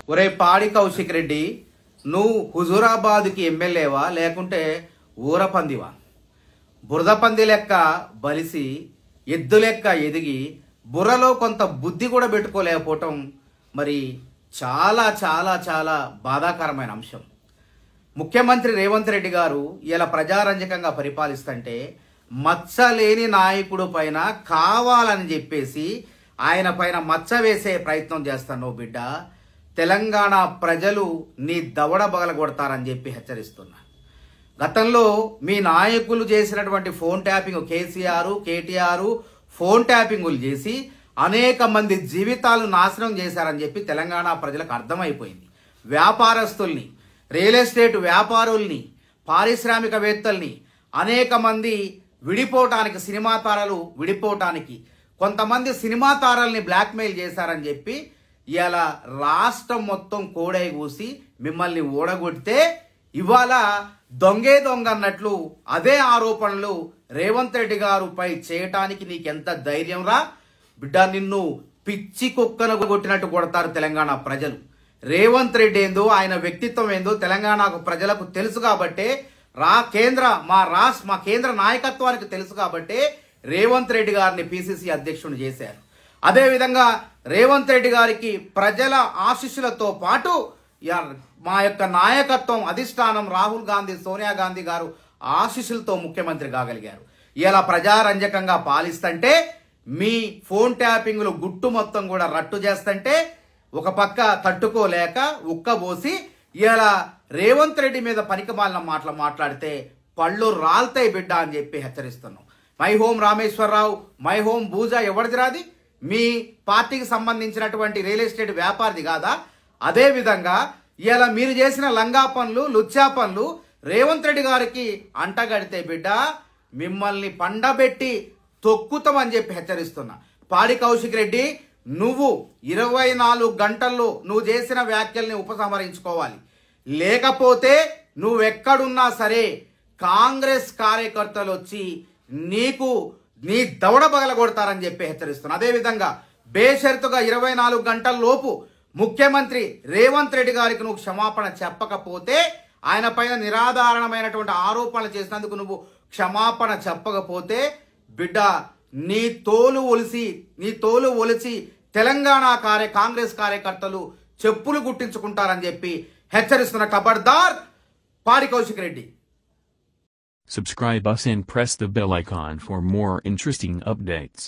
ఒరే పాడి కౌశిక్ రెడ్డి, నువ్వు హుజూరాబాద్కి ఎమ్మెల్యేవా లేకుంటే ఊరపందివా? బురదపంది లెక్క బలిసి ఎద్దు లెక్క ఎదిగి బుర్రలో కొంత బుద్ధి కూడా పెట్టుకోలేకపోవటం మరి చాలా చాలా చాలా బాధాకరమైన అంశం. ముఖ్యమంత్రి రేవంత్ రెడ్డి గారు ఇలా ప్రజారంజకంగా పరిపాలిస్తుంటే మచ్చలేని నాయకుడు పైన కావాలని చెప్పేసి ఆయన పైన మచ్చ వేసే ప్రయత్నం చేస్తాను బిడ్డ. తెలంగాణ ప్రజలు నీ దవడ బగలగొడతారని చెప్పి హెచ్చరిస్తున్నా. గతంలో మీ నాయకులు చేసినటువంటి phone tapping, KCR KTR phone ట్యాపింగులు చేసి అనేక మంది జీవితాలు నాశనం చేశారని చెప్పి తెలంగాణ ప్రజలకు అర్థమైపోయింది. వ్యాపారస్తుల్ని, రియల్ ఎస్టేట్ వ్యాపారుల్ని, పారిశ్రామికవేత్తల్ని అనేక మంది విడిపోవటానికి, సినిమా తారలు విడిపోవటానికి కొంతమంది సినిమా తారల్ని బ్లాక్మెయిల్ చేశారని చెప్పి ఇలా రాష్ట్రం మొత్తం కోడై కూసి మిమ్మల్ని ఓడగొడితే ఇవాళ దొంగే దొంగ అన్నట్లు అదే ఆరోపణలు రేవంత్ రెడ్డి గారు పై చేయటానికి నీకెంత ధైర్యం రా బిడ్డ? నిన్ను పిచ్చి కుక్కను కొట్టినట్టు కొడతారు తెలంగాణ ప్రజలు. రేవంత్ రెడ్డి ఏందో, ఆయన వ్యక్తిత్వం ఏందో తెలంగాణ ప్రజలకు తెలుసు కాబట్టే, మా కేంద్ర నాయకత్వానికి తెలుసు కాబట్టే రేవంత్ రెడ్డి గారిని పిసిసి అధ్యక్షుని చేశారు. అదేవిధంగా రేవంత్ రెడ్డి గారికి ప్రజల ఆశీస్సులతో పాటు మా యొక్క నాయకత్వం, అధిష్టానం, రాహుల్ గాంధీ, సోనియా గాంధీ గారు ఆశీస్సులతో ముఖ్యమంత్రి కాగలిగారు. ఇలా ప్రజారంజకంగా పాలిస్తుంటే మీ ఫోన్ ట్యాపింగ్లు గుట్టు మొత్తం కూడా రట్టు చేస్తుంటే ఒక పక్క తట్టుకోలేక ఉక్కబోసి ఇలా రేవంత్ రెడ్డి మీద పనికిమాలిన మాటలు మాట్లాడితే పళ్ళు రాల్తాయి బిడ్డ అని చెప్పి హెచ్చరిస్తున్నాం. My home Rameshwar Rao, my home Bhooja ఎవరిది రాది? మీ పార్టీకి సంబంధించినటువంటి రియల్ ఎస్టేట్ వ్యాపారిది కాదా? అదే విధంగా ఇలా మీరు చేసిన లంగా పనులు, లుచ్చా పనులు రేవంత్ రెడ్డి గారికి అంటగడితే బిడ్డ మిమ్మల్ని పండబెట్టి తొక్కుతామని చెప్పి హెచ్చరిస్తున్నా. పాడి కౌశిక్ రెడ్డి, నువ్వు 24 గంటల్లో నువ్వు చేసిన వ్యాఖ్యల్ని ఉపసంహరించుకోవాలి. లేకపోతే నువ్వెక్కడున్నా సరే కాంగ్రెస్ కార్యకర్తలు వచ్చి నీ దవడ పగల కొడతారని చెప్పి హెచ్చరిస్తున్నా. అదేవిధంగా బేషరతుగా 24 గంటల లోపు ముఖ్యమంత్రి రేవంత్ రెడ్డి గారికి నువ్వు క్షమాపణ చెప్పకపోతే, ఆయన పైన నిరాధారణమైనటువంటి ఆరోపణలు చేసినందుకు నువ్వు క్షమాపణ చెప్పకపోతే బిడ్డ నీ తోలు ఒలిసి తెలంగాణ కాంగ్రెస్ కార్యకర్తలు చెప్పులు గుట్టించుకుంటారని చెప్పి హెచ్చరిస్తున్న ఖబర్దార్ పాడి Kaushik Reddy. Subscribe us and press the bell icon for more interesting updates.